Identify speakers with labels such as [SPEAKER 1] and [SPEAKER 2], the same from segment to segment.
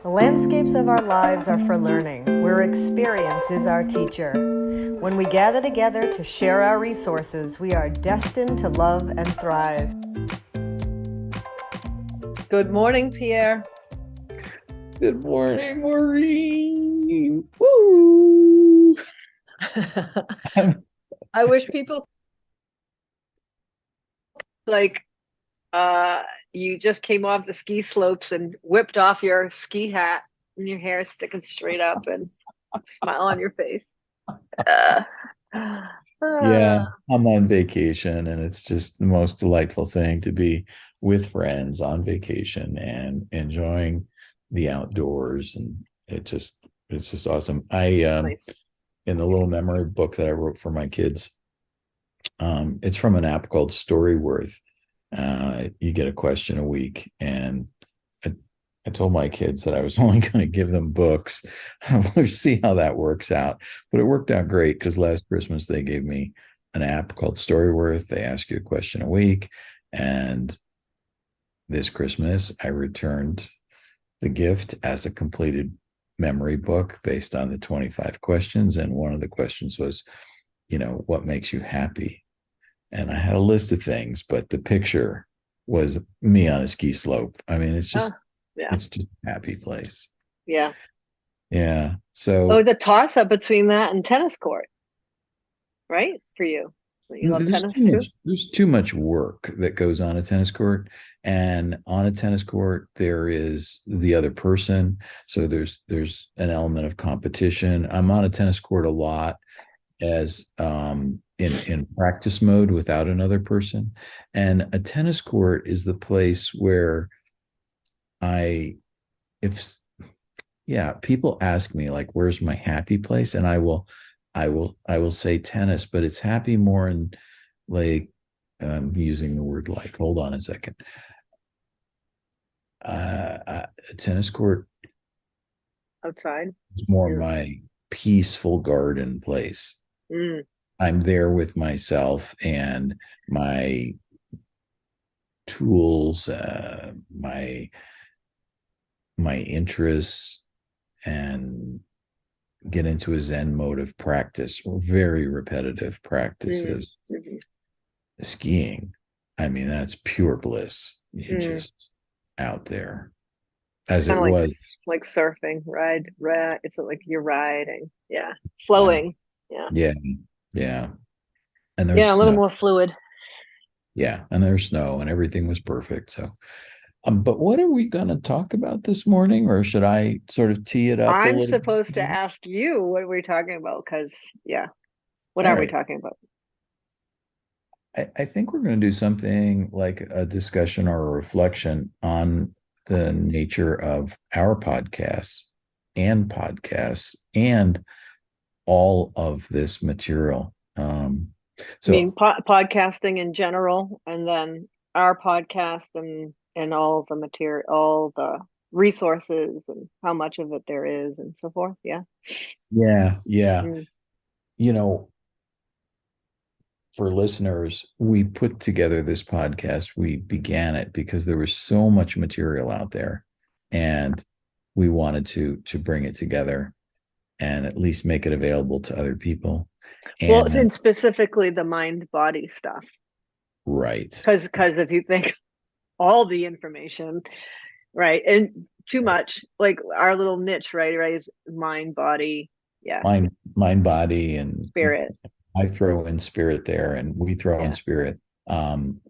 [SPEAKER 1] The landscapes of our lives are for learning, where experience is our teacher. When we gather together to share our resources, we are destined to love and thrive. Good morning, Pierre.
[SPEAKER 2] Good morning, Maureen. Woo!
[SPEAKER 1] I wish people you just came off the ski slopes and whipped off your ski hat and your hair sticking straight up and smile on your face.
[SPEAKER 2] Yeah, I'm on vacation, and it's just the most delightful thing to be with friends on vacation and enjoying the outdoors. And it's just awesome.
[SPEAKER 1] Nice.
[SPEAKER 2] In the little memory book that I wrote for my kids, it's from an app called Storyworth. You get a question a week, and I told my kids that I was only going to give them books. We'll see how that works out. But it worked out great because last Christmas they gave me an app called Storyworth. They ask you a question a week. And this Christmas, I returned the gift as a completed memory book based on the 25 questions. And one of the questions was, what makes you happy? And I had a list of things, but the picture was me on a ski slope. I mean, it's just a happy place.
[SPEAKER 1] Yeah.
[SPEAKER 2] Yeah. So
[SPEAKER 1] the toss up between that and tennis court, right? For you. You love tennis too?
[SPEAKER 2] There's too much work that goes on a tennis court. And on a tennis court, there is the other person. So there's an element of competition. I'm on a tennis court a lot as in practice mode without another person. And a tennis court is the place where people ask me like, where's my happy place? And I will say tennis, but it's happy more in like, I'm using the word like, hold on a second. A tennis court
[SPEAKER 1] outside
[SPEAKER 2] is more my peaceful garden place. I'm there with myself and my tools, my interests, and get into a Zen mode of practice, very repetitive practices. Skiing, I mean, that's pure bliss. You're just out there, as it was
[SPEAKER 1] like surfing, ride. It's like you're riding, flowing,
[SPEAKER 2] yeah. And there's
[SPEAKER 1] a little more fluid.
[SPEAKER 2] Yeah, and there's snow, and everything was perfect. So, but what are we going to talk about this morning, or should I sort of tee it up?
[SPEAKER 1] I'm supposed to ask you what we're talking about because, what are we talking about?
[SPEAKER 2] I think we're going to do something like a discussion or a reflection on the nature of our podcasts and all of this material.
[SPEAKER 1] So, I mean, podcasting in general, and then our podcast and all the material, all the resources, and how much of it there is, and so forth. Yeah.
[SPEAKER 2] For listeners, we put together this podcast. We began it because there was so much material out there, and we wanted to bring it together and at least make it available to other people.
[SPEAKER 1] And specifically the mind-body stuff.
[SPEAKER 2] Right.
[SPEAKER 1] Because if you think all the information, right, and too much, like our little niche, right, is mind, body,
[SPEAKER 2] mind, body, and
[SPEAKER 1] spirit.
[SPEAKER 2] I throw in spirit there, and we throw in spirit. And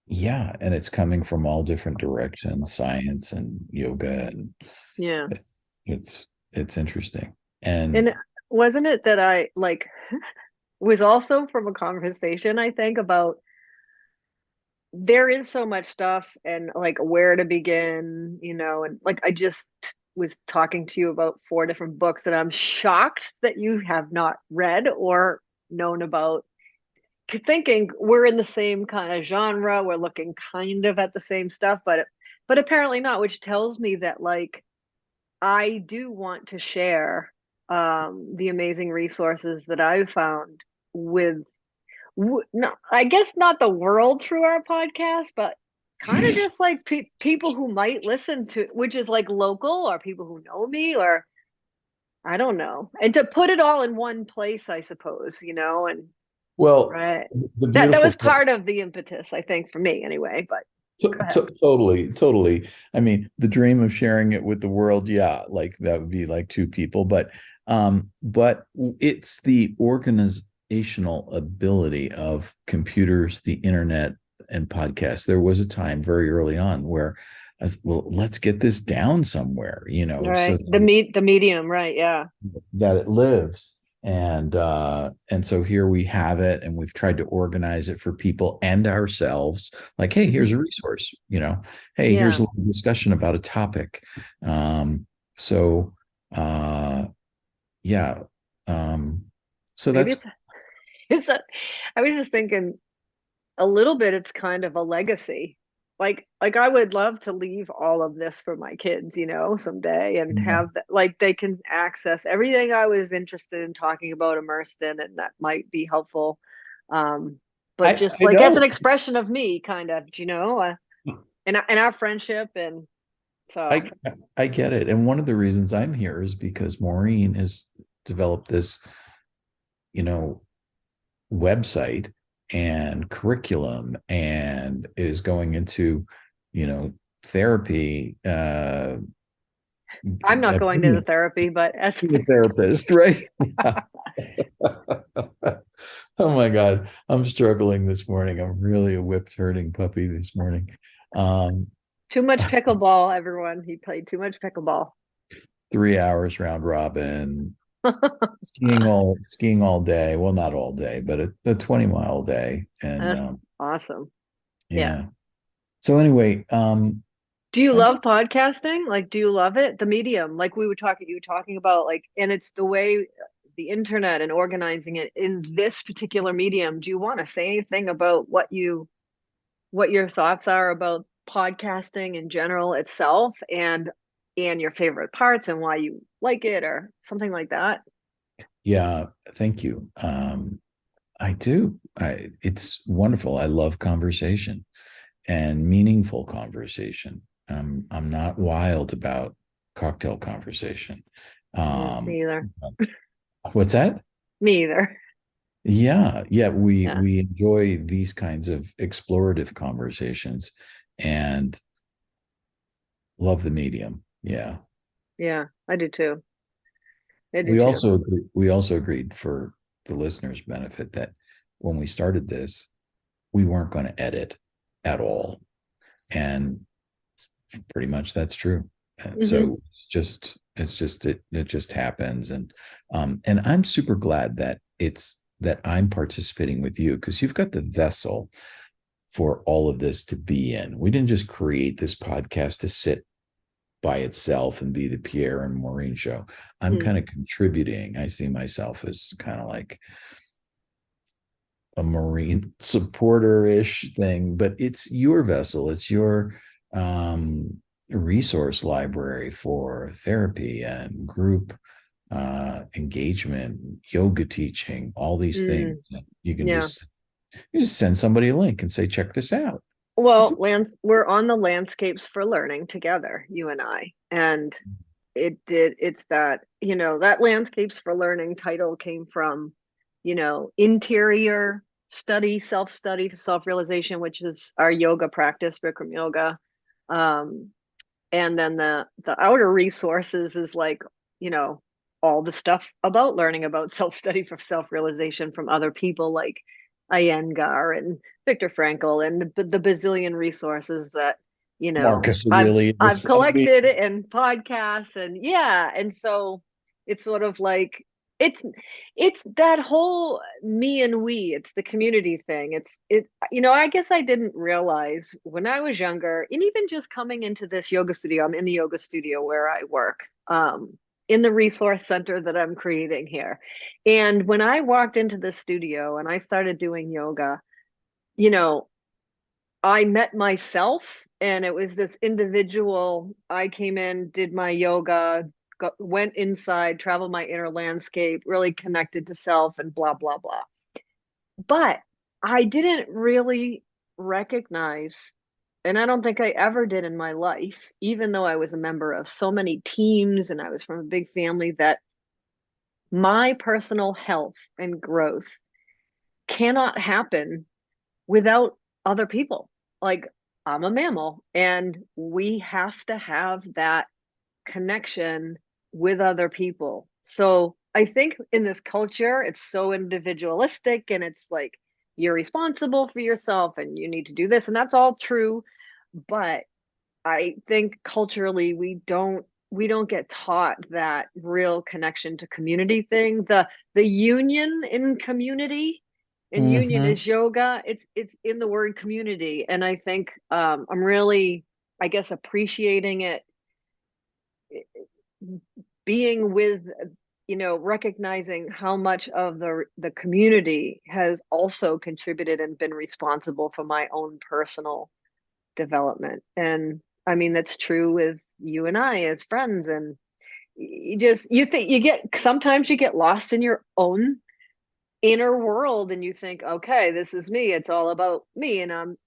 [SPEAKER 2] it's coming from all different directions, science and yoga, and it's interesting.
[SPEAKER 1] And wasn't it that I was also from a conversation, I think, about there is so much stuff and like where to begin, and like I just was talking to you about 4 different books that I'm shocked that you have not read or known about, thinking we're in the same kind of genre, we're looking kind of at the same stuff, but apparently not, which tells me that like I do want to share the amazing resources that I've found with no, I guess not the world through our podcast, but kind of just like people who might listen to, which is like local or people who know me, or I don't know. And to put it all in one place, I suppose, and
[SPEAKER 2] Well,
[SPEAKER 1] right.
[SPEAKER 2] the
[SPEAKER 1] That
[SPEAKER 2] beautiful
[SPEAKER 1] was part of the impetus, I think, for me anyway, but go ahead.
[SPEAKER 2] Totally, totally. I mean, the dream of sharing it with the world, yeah, like that would be like two people, but it's the organizational ability of computers, the internet, and podcasts. There was a time very early on where well, let's get this down somewhere, so
[SPEAKER 1] Right. The medium, right, yeah.
[SPEAKER 2] that it lives. And so here we have it, and we've tried to organize it for people and ourselves, like, hey, here's
[SPEAKER 1] Hmm.
[SPEAKER 2] a resource, hey, here's
[SPEAKER 1] Yeah.
[SPEAKER 2] a little discussion about a topic. So uh yeah. um so
[SPEAKER 1] Maybe
[SPEAKER 2] that's
[SPEAKER 1] it's a, I was just thinking a little bit it's kind of a legacy. Like I would love to leave all of this for my kids, someday, and
[SPEAKER 2] yeah.
[SPEAKER 1] have that, like they can access everything I was interested in talking about, immersed in, and that might be helpful. But just
[SPEAKER 2] I
[SPEAKER 1] like as
[SPEAKER 2] know.
[SPEAKER 1] an expression of me, kind of, and our friendship, and
[SPEAKER 2] I
[SPEAKER 1] so.
[SPEAKER 2] I get it. And one of the reasons I'm here is because Maureen has developed this, you know, website and curriculum, and is going into, therapy.
[SPEAKER 1] I'm not going to the
[SPEAKER 2] Being
[SPEAKER 1] therapy, but as
[SPEAKER 2] a therapist, right? Oh my God. I'm struggling this morning. I'm really a whipped hurting puppy this morning. Um,
[SPEAKER 1] too much pickleball, everyone. He played too much pickleball.
[SPEAKER 2] 3 hours round robin, skiing all day. Well, not all day, but a 20-mile day. And
[SPEAKER 1] That's awesome. Yeah.
[SPEAKER 2] yeah. So anyway,
[SPEAKER 1] Do you
[SPEAKER 2] I
[SPEAKER 1] love
[SPEAKER 2] guess
[SPEAKER 1] podcasting? Like, do you love it? The medium, like you were talking about, like, and it's the way the internet and organizing it in this particular medium. Do you want to say anything about what your thoughts are about podcasting in general itself, and your favorite parts and why you like it, or something like that?
[SPEAKER 2] yeah, thank you. I do. It's wonderful. I love conversation and meaningful conversation. I'm not wild about cocktail conversation. Um,
[SPEAKER 1] Me either.
[SPEAKER 2] what's that?
[SPEAKER 1] Me either.
[SPEAKER 2] Yeah, yeah. We
[SPEAKER 1] Yeah.
[SPEAKER 2] we enjoy these kinds of explorative conversations, and love the medium. Yeah.
[SPEAKER 1] Yeah, I do too. I do
[SPEAKER 2] We
[SPEAKER 1] too.
[SPEAKER 2] also we also agreed, for the listeners' benefit, that when we started this, we weren't going to edit at all, and pretty much that's true.
[SPEAKER 1] Hmm.
[SPEAKER 2] So it just happens. And I'm super glad that I'm participating with you, because you've got the vessel for all of this to be in. We didn't just create this podcast to sit by itself and be the Pierre and Maureen show. I'm
[SPEAKER 1] Mm.
[SPEAKER 2] kind of contributing. I see myself as kind of like a Marine supporter ish thing, but it's your vessel. It's your resource library for therapy and group engagement, yoga teaching, all these things.
[SPEAKER 1] Mm.
[SPEAKER 2] You can
[SPEAKER 1] Yeah.
[SPEAKER 2] just send somebody a link and say, check this out. It's
[SPEAKER 1] Well, we're on the landscapes for learning together, you and I. And it's that, that landscapes for learning title came from, interior study, self-study, self-realization, which is our yoga practice, Bikram yoga. Um, and then the outer resources is like, you know all the stuff about learning about self-study for self-realization from other people like Iyengar and Viktor Frankl, and the bazillion resources that
[SPEAKER 2] Marcus
[SPEAKER 1] I've
[SPEAKER 2] Aurelius. I mean,
[SPEAKER 1] collected, and podcasts, and yeah. And so it's sort of like it's it's that whole me and we, it's the community thing. I guess I didn't realize when I was younger, and even just coming into this yoga studio, I'm in the yoga studio where I work, in the resource center that I'm creating here. And when I walked into the studio and I started doing yoga, you know, I met myself, and it was this individual. I came in, did my yoga, went inside, traveled my inner landscape, really connected to self, and blah, blah, blah. But I didn't really recognize and I don't think I ever did in my life, even though I was a member of so many teams and I was from a big family, that my personal health and growth cannot happen without other people. Like, I'm a mammal and we have to have that connection with other people. So I think in this culture, it's so individualistic and it's like you're responsible for yourself and you need to do this. And that's all true. But I think culturally we don't get taught that real connection to community thing. The union in community, and union
[SPEAKER 2] Mm-hmm.
[SPEAKER 1] is yoga. It's in the word community. And I think I'm really, I guess, appreciating it, being with, recognizing how much of the community has also contributed and been responsible for my own personal development. And I mean, that's true with you and I as friends. And you think you get, sometimes you get lost in your own inner world and you think, okay, this is me. It's all about me. And I'm,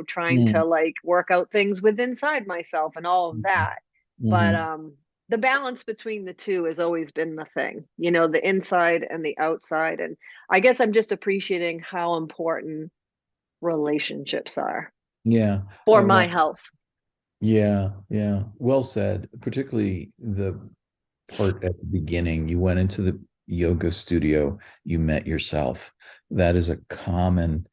[SPEAKER 1] trying to like work out things with inside myself and all of that. But
[SPEAKER 2] Mm-hmm.
[SPEAKER 1] the balance between the two has always been the thing, the inside and the outside. And I guess I'm just appreciating how important relationships are
[SPEAKER 2] Yeah.
[SPEAKER 1] for
[SPEAKER 2] Well,
[SPEAKER 1] my health.
[SPEAKER 2] yeah, yeah. Well said. Particularly the part at the beginning. You went into the yoga studio, you met yourself. That is a common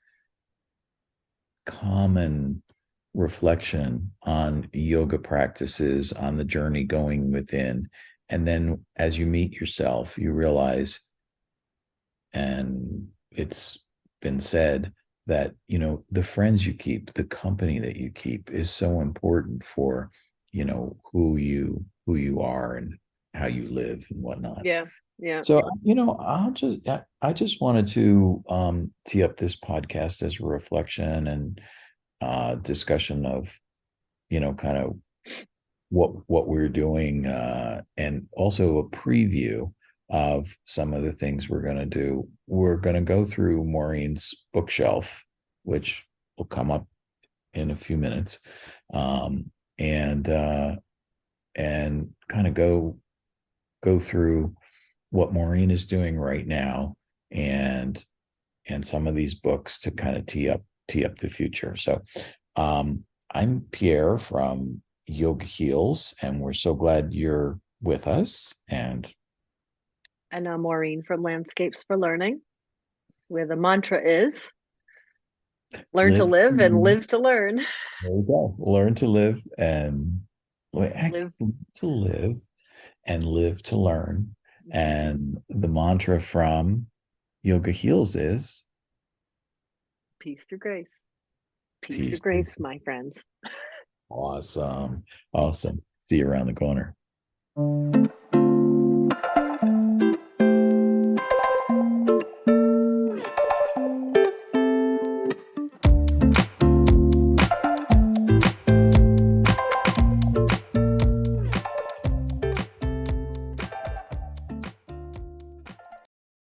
[SPEAKER 2] reflection on yoga practices, on the journey going within. And then as you meet yourself, you realize, and it's been said, that the friends you keep, the company that you keep is so important for who you are and how you live and whatnot.
[SPEAKER 1] Yeah. Yeah.
[SPEAKER 2] So I just wanted to tee up this podcast as a reflection and discussion of kind of what we're doing, and also a preview of some of the things we're going to do. We're going to go through Maureen's bookshelf, which will come up in a few minutes, um, and kind of go through what Maureen is doing right now, and some of these books to kind of tee up the future. So I'm Pierre from Yoga Heals, and we're so glad you're with us. And
[SPEAKER 1] And I'm Maureen from Landscapes for Learning, where the mantra is learn to
[SPEAKER 2] live,
[SPEAKER 1] live and live to learn.
[SPEAKER 2] there we go. Learn to live and
[SPEAKER 1] Live.
[SPEAKER 2] to live and live to learn. And the mantra from Yoga Heals is
[SPEAKER 1] Peace through grace. Peace through
[SPEAKER 2] peace.
[SPEAKER 1] grace, my friends.
[SPEAKER 2] Awesome. Awesome. See you around the corner.